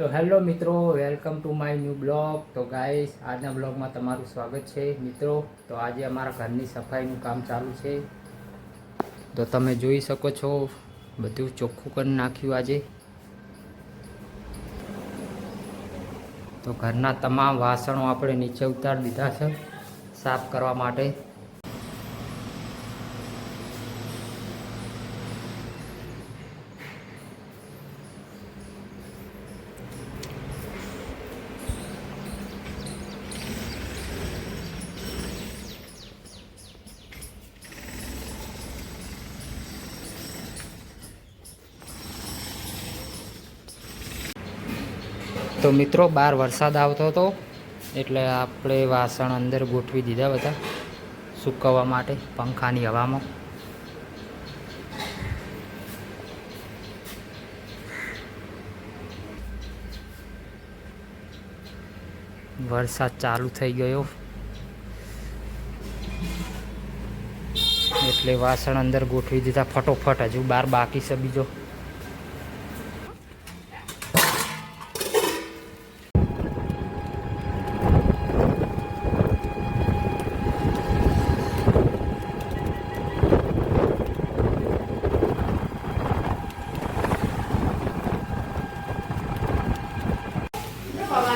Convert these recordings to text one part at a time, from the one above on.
તો હેલો મિત્રો, welcome to my new blog. તો ગાઈસ, આજના બ્લોગમાં તમારું સ્વાગત છે મિત્રો. તો આજે અમારા ઘરની સફાઈનું કામ ચાલુ છે. તો તમે જોઈ શકો છો, બધું ચોખ્ખું કરી નાખ્યું આજે. તો ઘરના તમામ વાસણો આપણે નીચે ઉતારી દીધા છે સાફ કરવા માટે. તો મિત્રો, બહાર વરસાદ આવતો હતો એટલે આપણે વાસણ અંદર ગોઠવી દીધા બધા સૂકવવા માટે પંખાની હવામાં. વરસાદ ચાલુ થઈ ગયો એટલે વાસણ અંદર ગોઠવી દીધા ફટોફટ. હજુ બહાર બાકી છે બીજો.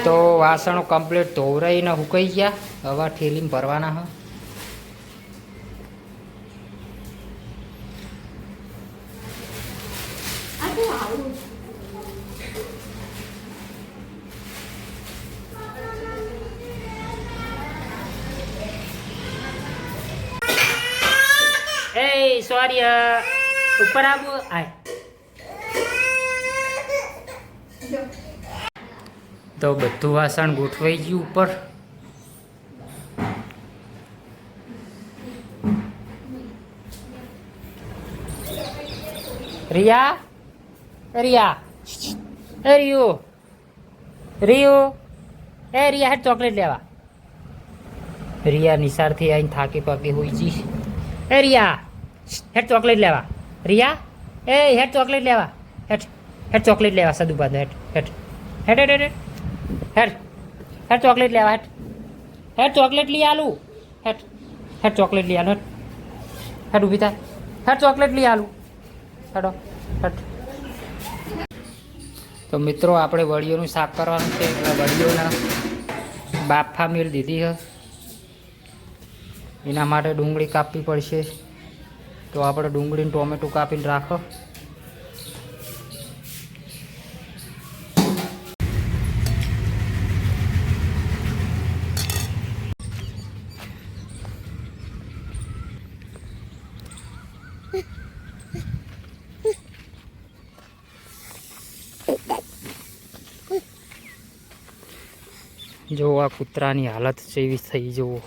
તો વાસણો કમ્પ્લીટ ધોવરાઈને સુકાઈ ગયા. હવે ઠેલીમાં ભરવાના હા. એ સોરી, ઉપર આવો. આય તો બધું વાસણ ગોઠવાઈ ગયું ઉપર. રિયા, રિયા, એ રિયો, રિયો, એ રિયા હેડ ચોકલેટ લેવા. રિયા નિશાળથી આવીને થાકી પાકી હોય જી. એ રિયા હેડ ચોકલેટ લેવા. રિયા, એ હેડ ચોકલેટ લેવા. હેડ હેડ ચોકલેટ લેવા. સદુ બાંધો. હેડ હેડ હેડ હેડ હેડ હેડ હેડ ચોકલેટ લેવા. હેડ હેડ ચોકલેટ લઈ આલું. હેડ હેડ ચોકલેટ લઈ આલું. હેડ હેડ ઊભી થાય. હેડ ચોકલેટ લઈ આલું. હેડો હેડ. તો મિત્રો, આપણે વડીઓનું શાક કરવાનું છે. વડીઓના બાફા મેળ દીધી છે. એના માટે ડુંગળી કાપવી પડશે. તો આપણે ડુંગળીને ટોમેટું કાપીને રાખો. જો આ કૂતરાની હાલત જેવી થઈ જવો.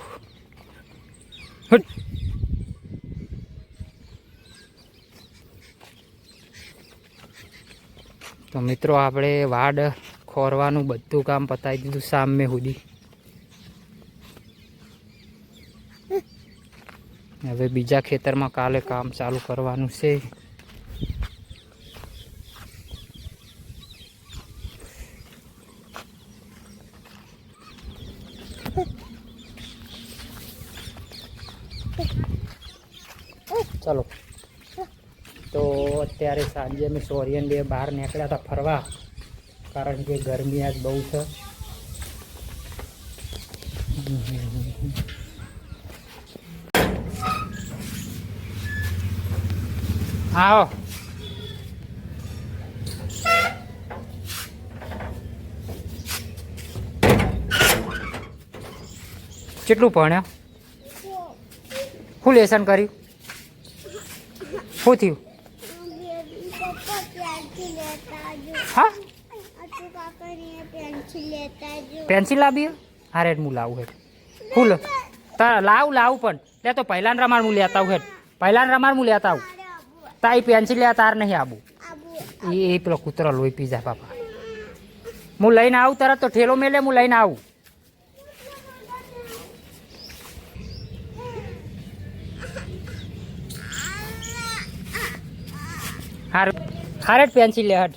તો મિત્રો, આપણે વાડ ખોરવાનું બધું કામ પતાવી દીધું સામે સુધી. હવે બીજા ખેતરમાં કાલે કામ ચાલુ કરવાનું છે. ચલો, તો અત્યારે સાંજે અમે સોરિયન બે બહાર નીકળ્યા હતા ફરવા, કારણ કે ગરમી આજ બહુ છે. આવો. કેટલું ભણ્યા? શું લેસન કર્યું? શું થયું? હા, પેન્સિલ લાવી? હા રેડ, હું લાવું હેડ. ફૂલ લાવું પણ લે. તો પહેલાં રમાડ હું લેતા આવું હેડ. પહેલાં રમાડ હું લેતા આવું. તારી પેન્સિલ લેવા તાર નહીં આવું. એ પેલો કૂતરો લોહી પી જાય બાપા. હું લઈને આવું તરત. તો ઠેલો મેલે, હું લઈને આવું. હારે પેન્સિલ લે. હટ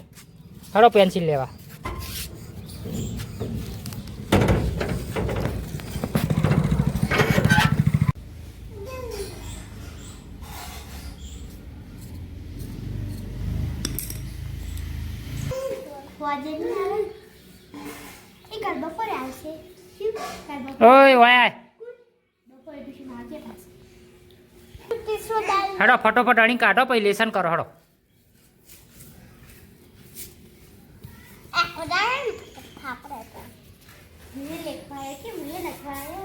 હડો પેન્સિલ લેવા. વાજે નહીં આવે એ કાલ બપોરે આવશે શું કાલ બપોરે ઓય વાય બપોરે ટ્યુશન આવજે પાછું તે સોડા હેડો ફટોફટ અણી કાઢો પછી લેસન કરો હેડો આ ઓડાન થાપડે તો મને લખવાય કે મને લખવાય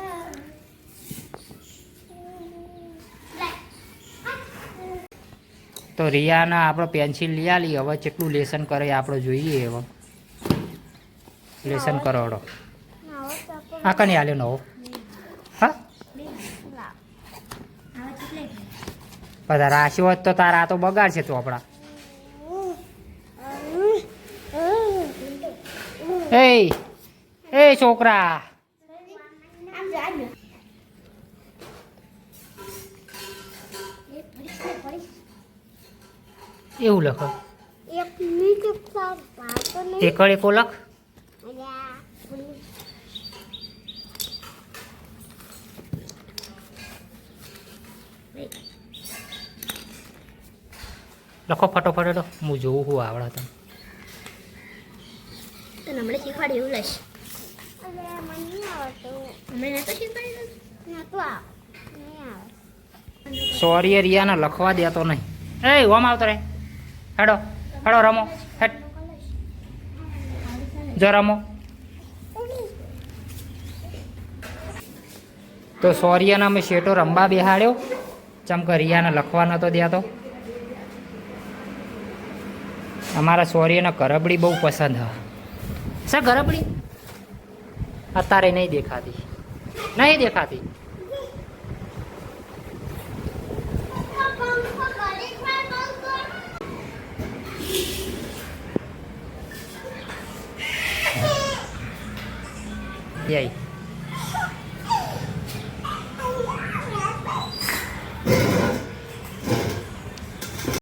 તો રિયાના આપણે પેન્સિલ લઈ આલી હવે કેટલું લેસન કરે આપણે જોઈએ હવે લેસન કરો હેડો આ કને આલ્યો નવો હા બધા રાશિ હોત તો તારા આ તો બગાડશે ચોપડા એ છોકરા આમ જાજો એ પડી એવું લખો એક નીચે સાર પાતો નહીં એકડ એકો લખ અલ્યા લખો ફટોફટ હેડો હું જોઉં હું આવડા તમે તો હમણાં શીખવાડી એવું લઈશ અરે મને નહીં આવડતું હમણાં નતો શીખવાડી નતું નહીં આવે સોરી રિયાને લખવા દેતો નહીં એ ઓમ આવતો રે હેડો હેડો રમો હેડ જો રમો તો સોરિયાને અમે શેટો રમવા બેહાડ્યો ચમકે રિયાને લખવા નતો દેતો અમારા સોરિયાને ગરબડી બહુ પસંદ હા સર ગરબડી અત્યારે નહીં દેખાતી યઈ